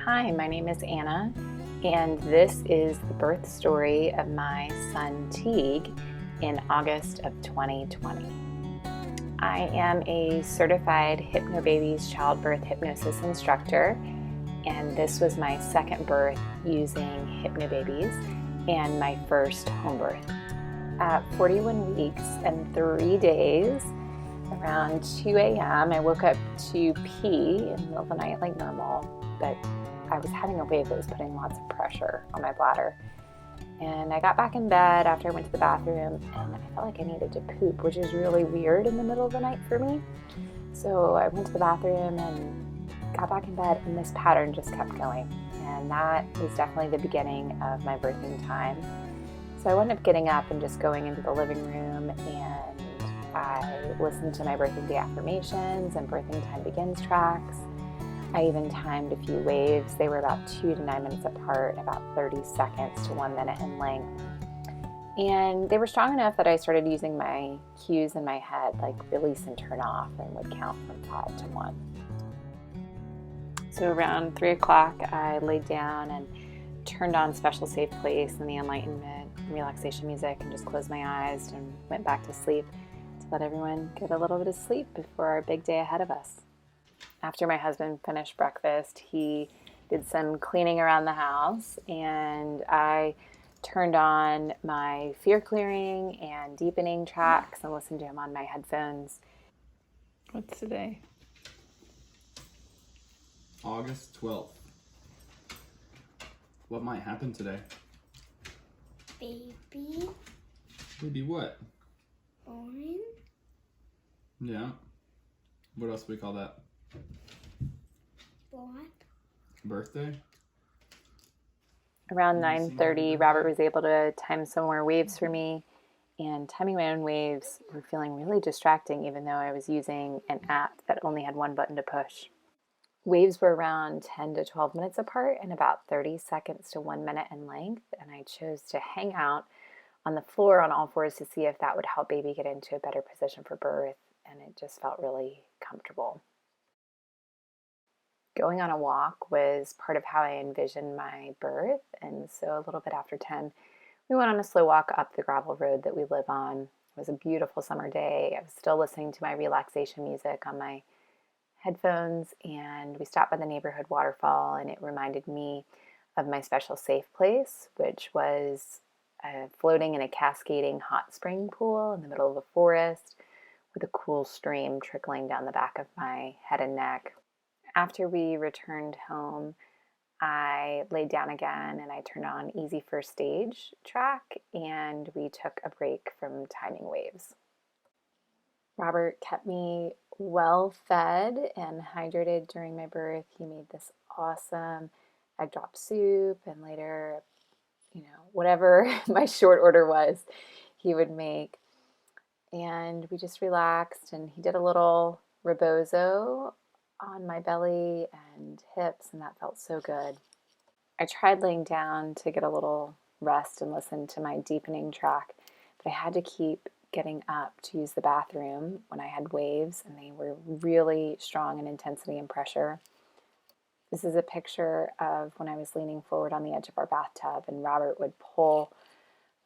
Hi, my name is Anna, and this is the birth story of my son Teague in August of 2020. I am a certified Hypnobabies childbirth hypnosis instructor, and this was my second birth using Hypnobabies and my first home birth. At 41 weeks and 3 days, around 2 a.m., I woke up to pee in the middle of the night like normal, but I was having a wave that was putting lots of pressure on my bladder. And I got back in bed after I went to the bathroom, and I felt like I needed to poop, which is really weird in the middle of the night for me. So I went to the bathroom and got back in bed, and this pattern just kept going. And that was definitely the beginning of my birthing time. So I wound up getting up and just going into the living room, and I listened to my birthing day affirmations and birthing time begins tracks. I even timed a few waves. They were about 2 to 9 minutes apart, about 30 seconds to 1 minute in length. And they were strong enough that I started using my cues in my head, like release and turn off, and would count from 5 to 1. So around 3 o'clock, I laid down and turned on Special Safe Place and the Enlightenment and relaxation music and just closed my eyes and went back to sleep to let everyone get a little bit of sleep before our big day ahead of us. After my husband finished breakfast, he did some cleaning around the house, and I turned on my fear clearing and deepening tracks and listened to him on my headphones. What's today? August 12th. What might happen today? Baby. Baby what? Born. Yeah. What else do we call that? What? Birthday? Around 9:30, Robert was able to time some more waves for me, and timing my own waves were feeling really distracting even though I was using an app that only had one button to push. Waves were around 10 to 12 minutes apart and about 30 seconds to 1 minute in length, and I chose to hang out on the floor on all fours to see if that would help baby get into a better position for birth, and it just felt really comfortable. Going on a walk was part of how I envisioned my birth, and so a little bit after 10, we went on a slow walk up the gravel road that we live on. It was a beautiful summer day. I was still listening to my relaxation music on my headphones, and we stopped by the neighborhood waterfall, and it reminded me of my Special Safe Place, which was floating in a cascading hot spring pool in the middle of a forest with a cool stream trickling down the back of my head and neck. After we returned home, I laid down again and I turned on Easy First Stage track, and we took a break from timing waves. Robert kept me well fed and hydrated during my birth. He made this awesome egg drop soup, and later, whatever my short order was, he would make. And we just relaxed, and he did a little rebozo on my belly and hips, and that felt so good. I tried laying down to get a little rest and listen to my deepening track, but I had to keep getting up to use the bathroom when I had waves, and they were really strong in intensity and pressure. This is a picture of when I was leaning forward on the edge of our bathtub, and Robert would pull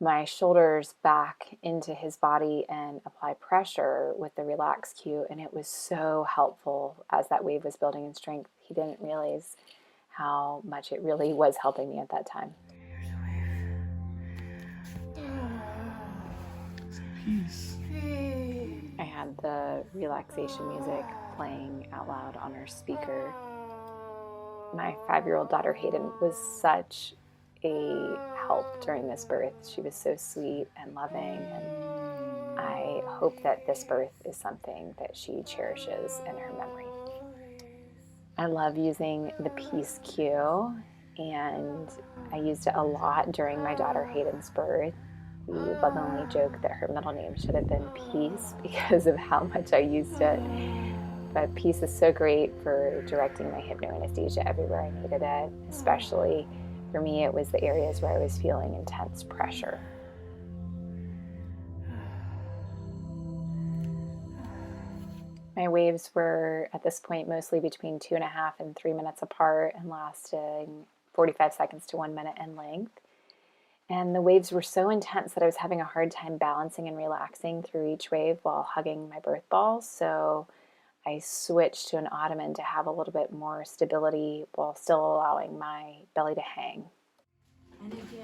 my shoulders back into his body and apply pressure with the relax cue, and it was so helpful as that wave was building in strength. He didn't realize how much it really was helping me at that time. Peace. I had the relaxation music playing out loud on our speaker. My 5-year-old daughter Hayden was such a help during this birth. She was so sweet and loving, and I hope that this birth is something that she cherishes in her memory. I love using the peace cue, and I used it a lot during my daughter Hayden's birth. We lovingly joke that her middle name should have been Peace because of how much I used it. But peace is so great for directing my hypnoanesthesia everywhere I needed it. Especially for me, it was the areas where I was feeling intense pressure. My My waves were at this point mostly between 2.5 and 3 minutes apart and lasting 45 seconds to 1 minute in length. And the waves were so intense that I was having a hard time balancing and relaxing through each wave while hugging my birth ball. So I switched to an ottoman to have a little bit more stability while still allowing my belly to hang.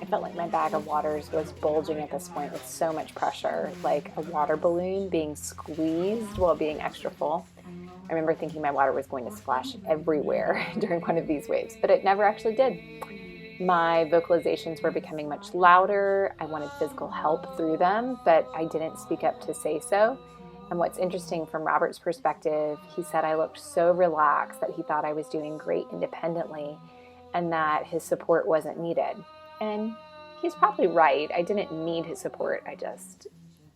I felt like my bag of waters was bulging at this point with so much pressure, like a water balloon being squeezed while being extra full. I remember thinking my water was going to splash everywhere during one of these waves, but it never actually did. My vocalizations were becoming much louder. I wanted physical help through them, but I didn't speak up to say so. And what's interesting from Robert's perspective, he said I looked so relaxed that he thought I was doing great independently and that his support wasn't needed. And he's probably right. I didn't need his support. I just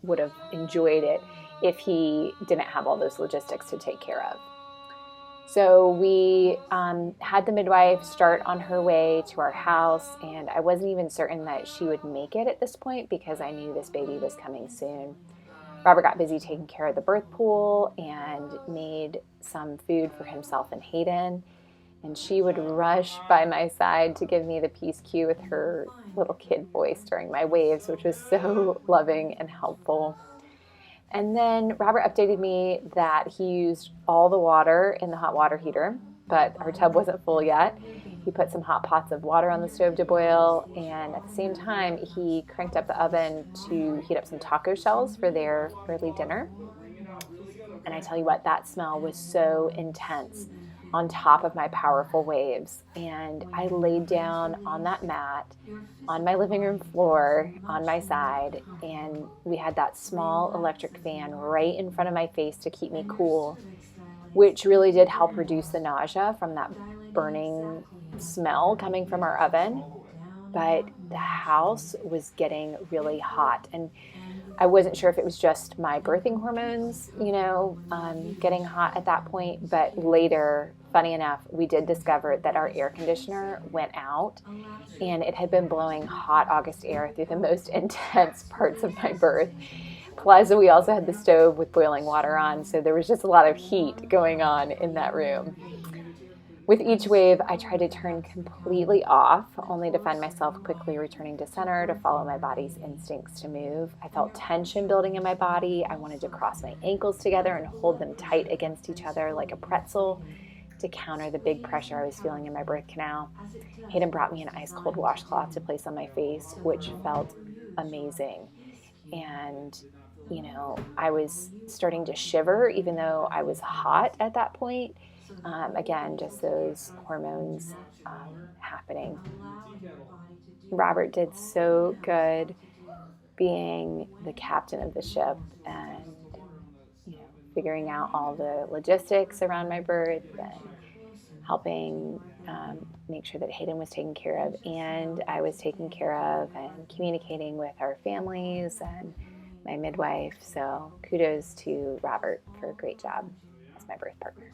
would have enjoyed it if he didn't have all those logistics to take care of. So we had the midwife start on her way to our house, and I wasn't even certain that she would make it at this point because I knew this baby was coming soon. Robert got busy taking care of the birth pool and made some food for himself and Hayden. And she would rush by my side to give me the peace cue with her little kid voice during my waves, which was so loving and helpful. And then Robert updated me that he used all the water in the hot water heater, but our tub wasn't full yet. He put some hot pots of water on the stove to boil, and at the same time, he cranked up the oven to heat up some taco shells for their early dinner. And I tell you what, that smell was so intense on top of my powerful waves. And I laid down on that mat on my living room floor on my side, and we had that small electric fan right in front of my face to keep me cool, which really did help reduce the nausea from that burning smell coming from our oven. But the house was getting really hot, and I wasn't sure if it was just my birthing hormones, getting hot at that point. But later, funny enough, we did discover that our air conditioner went out and it had been blowing hot August air through the most intense parts of my birth. Plus, we also had the stove with boiling water on, so there was just a lot of heat going on in that room. With each wave, I tried to turn completely off, only to find myself quickly returning to center to follow my body's instincts to move. I felt tension building in my body. I wanted to cross my ankles together and hold them tight against each other like a pretzel to counter the big pressure I was feeling in my birth canal. Hayden brought me an ice cold washcloth to place on my face, which felt amazing. And I was starting to shiver even though I was hot at that point. Again, just those hormones happening. Robert did so good being the captain of the ship and figuring out all the logistics around my birth and helping make sure that Hayden was taken care of and I was taken care of, and communicating with our families and my midwife. So kudos to Robert for a great job as my birth partner.